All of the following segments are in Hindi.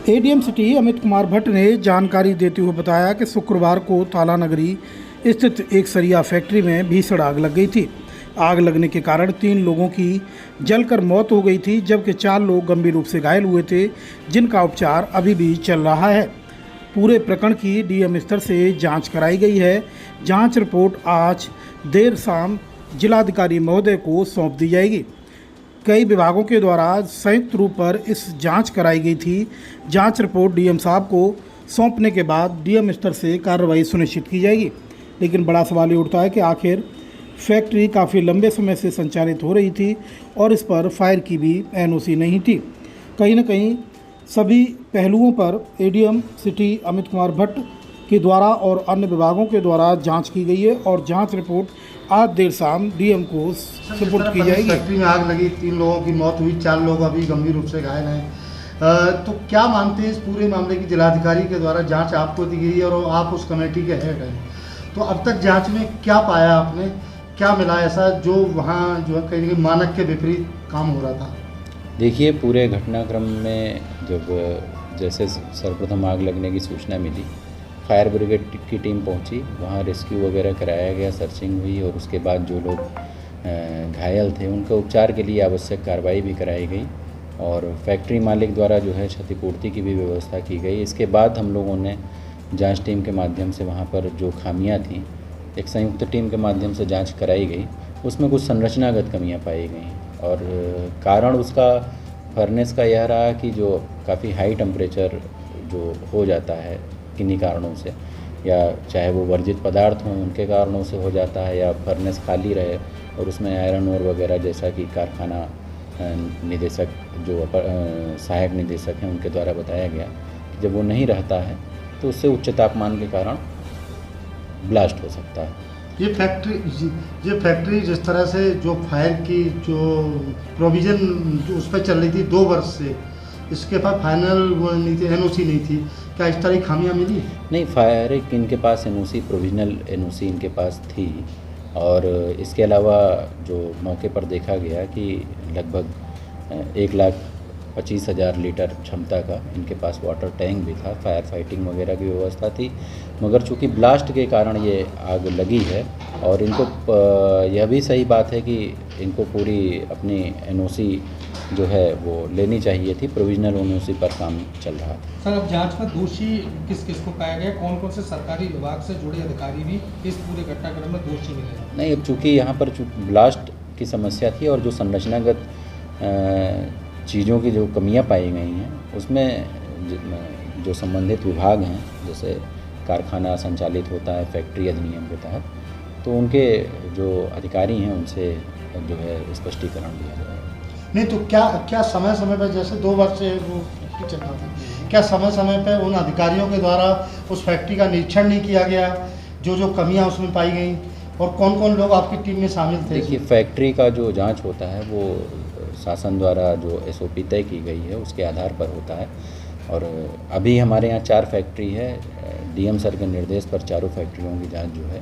एडीएम सिटी अमित कुमार भट्ट ने जानकारी देते हुए बताया कि शुक्रवार को ताला नगरी स्थित एक सरिया फैक्ट्री में भीषण आग लग गई थी। आग लगने के कारण 3 लोगों की जलकर मौत हो गई थी, जबकि 4 लोग गंभीर रूप से घायल हुए थे, जिनका उपचार अभी भी चल रहा है। पूरे प्रकरण की डीएम स्तर से जांच कराई गई है। जांच रिपोर्ट आज देर शाम जिलाधिकारी महोदय को सौंप दी जाएगी। कई विभागों के द्वारा संयुक्त रूप पर इस जांच कराई गई थी। जांच रिपोर्ट डीएम साहब को सौंपने के बाद डीएम स्तर से कार्रवाई सुनिश्चित की जाएगी। लेकिन बड़ा सवाल ये उठता है कि आखिर फैक्ट्री काफ़ी लंबे समय से संचालित हो रही थी और इस पर फायर की भी एनओसी नहीं थी। कहीं ना कहीं सभी पहलुओं पर एडीएम सिटी अमित कुमार भट्ट के द्वारा और अन्य विभागों के द्वारा जांच की गई है और जांच रिपोर्ट आज देर शाम डीएम को सुपुर्द की जाएगी। फैक्ट्री में आग लगी, 3 लोगों की मौत हुई, 4 लोग अभी गंभीर रूप से घायल हैं। तो क्या मानते हैं इस पूरे मामले की जिलाधिकारी के द्वारा जांच आपको दी गई और आप उस कमेटी के हेड हैं, तो अब तक जांच में क्या पाया आपने, क्या मिला ऐसा जो वहाँ जो है कहीं मानक के विपरीत काम हो रहा था? देखिए, पूरे घटनाक्रम में जब जैसे सर्वप्रथम आग लगने की सूचना मिली, फायर ब्रिगेड की टीम पहुंची, वहां रेस्क्यू वगैरह कराया गया, सर्चिंग हुई और उसके बाद जो लोग घायल थे उनके उपचार के लिए आवश्यक कार्रवाई भी कराई गई और फैक्ट्री मालिक द्वारा जो है क्षतिपूर्ति की भी व्यवस्था की गई। इसके बाद हम लोगों ने जांच टीम के माध्यम से वहाँ पर जो खामियाँ थीं, एक संयुक्त टीम के माध्यम से जाँच कराई गई, उसमें कुछ संरचनागत कमियाँ पाई गई और कारण उसका फर्नेस का यह रहा कि जो काफ़ी हाई टेम्परेचर जो हो जाता है किन्हीं कारणों से, या चाहे वो वर्जित पदार्थ हों उनके कारणों से हो जाता है, या फर्नेस खाली रहे और उसमें आयरन ओर वगैरह, जैसा कि कारखाना निदेशक जो सहायक निदेशक हैं उनके द्वारा बताया गया कि जब वो नहीं रहता है तो उससे उच्च तापमान के कारण ब्लास्ट हो सकता है। ये फैक्ट्री जिस तरह से जो फायर की जो प्रोविज़न जो उस पर चल रही थी 2 वर्ष से, इसके पास फाइनल वो नहीं थी, एनओसी नहीं थी, क्या इस तरह की खामियाँ मिली? नहीं, फायर इनके पास एनओसी, प्रोविजनल एनओसी इनके पास थी और इसके अलावा जो मौके पर देखा गया कि लगभग 1,25,000 लीटर क्षमता का इनके पास वाटर टैंक भी था, फायर फाइटिंग वगैरह की व्यवस्था थी, मगर चूँकि ब्लास्ट के कारण ये आग लगी है और इनको यह भी सही बात है कि इनको पूरी अपनी एनओसी जो है वो लेनी चाहिए थी, प्रोविजनल एनओसी पर काम चल रहा था। सर, अब जांच में दोषी किस किस को पाया गया, कौन कौन से सरकारी विभाग से जुड़े अधिकारी भी इस पूरे घटनाक्रम में दोषी मिले? नहीं, अब चूँकि यहाँ पर ब्लास्ट की समस्या थी और जो संरचनागत चीज़ों की जो कमियाँ पाई गई हैं उसमें जो संबंधित विभाग हैं, जैसे कारखाना संचालित होता है फैक्ट्री अधिनियम के तहत, तो उनके जो अधिकारी हैं उनसे जो है स्पष्टीकरण दिया जाएगा। नहीं तो क्या समय समय पर, जैसे 2 वर्ष से वो फैक्ट्री चल रहा था, क्या समय समय पर उन अधिकारियों के द्वारा उस फैक्ट्री का निरीक्षण नहीं किया गया, जो कमियां उसमें पाई गई, और कौन कौन लोग आपकी टीम में शामिल थे? देखिए, फैक्ट्री का जो जांच होता है वो शासन द्वारा जो एसओपी तय की गई है उसके आधार पर होता है और अभी हमारे यहाँ 4 फैक्ट्री है। डीएम सर के निर्देश पर चारों फैक्ट्रियों की जाँच जो है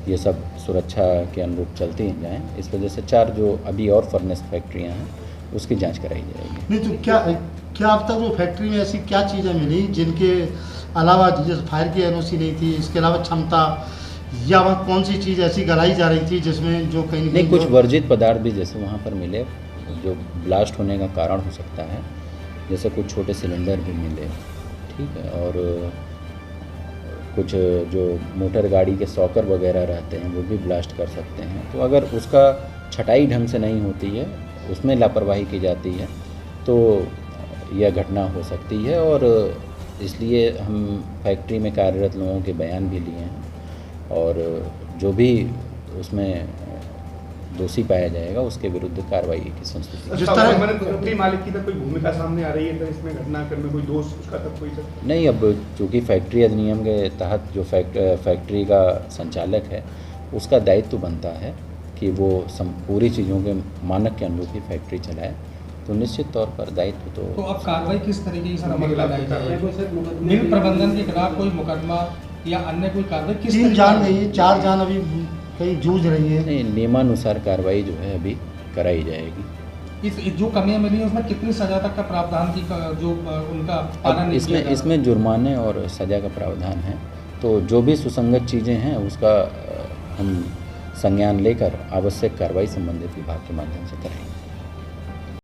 ये सब सुरक्षा के अनुरूप चलती जाएँ, इस वजह से 4 जो अभी और फर्नेस फैक्ट्रियाँ हैं उसकी जांच कराई जाएगी। नहीं तो क्या अब तक वो फैक्ट्री में ऐसी क्या चीज़ें मिली जिनके अलावा, जैसे फायर की एनओसी नहीं थी, इसके अलावा क्षमता, या वहाँ कौन सी चीज़ ऐसी गलाई जा रही थी जिसमें जो कहीं नहीं, कुछ वर्जित पदार्थ भी जैसे वहाँ पर मिले जो ब्लास्ट होने का कारण हो सकता है, जैसे कुछ छोटे सिलेंडर भी मिले, ठीक है, और कुछ जो मोटर गाड़ी के सॉकर वगैरह रहते हैं वो भी ब्लास्ट कर सकते हैं। तो अगर उसका छटाई ढंग से नहीं होती है, उसमें लापरवाही की जाती है, तो यह घटना हो सकती है और इसलिए हम फैक्ट्री में कार्यरत लोगों के बयान भी लिए हैं और जो भी उसमें दोषी पाया जाएगा उसके विरुद्ध कार्रवाई की संस्तुति। जिस तरह फैक्ट्री मालिक की तो कोई भूमिका सामने आ रही है, तो इसमें घटनाक्रम में कोई दोष उसका तक कोई नहीं। अब चूँकि फैक्ट्री अधिनियम के तहत जो फैक्ट्री का संचालक है उसका दायित्व तो बनता है कि वो पूरी चीज़ों के मानक के अनुरूप ही फैक्ट्री चलाए, तो निश्चित तौर पर दायित्व तो अब कार्रवाई किस तरीके से अमल लगाई जाएगी? मिल प्रबंधन के खिलाफ कोई मुकदमा या अन्य कोई कार्रवाई किस? 3 जान गई है, 4 जान अभी कहीं जूझ रही है। नहीं, नियमानुसार कार्रवाई जो है अभी कराई जाएगी। इस जो कमियां मिली हैं उसमें कितनी सजा तक का प्रावधान थी जो उनका पालन अब नहीं किया जा रहा? इसमें जुर्माने और सज़ा का प्रावधान है। तो जो भी सुसंगत चीज़ें हैं उसका हम संज्ञान लेकर आवश्यक कार्रवाई संबंधित विभाग के माध्यम से करेंगे।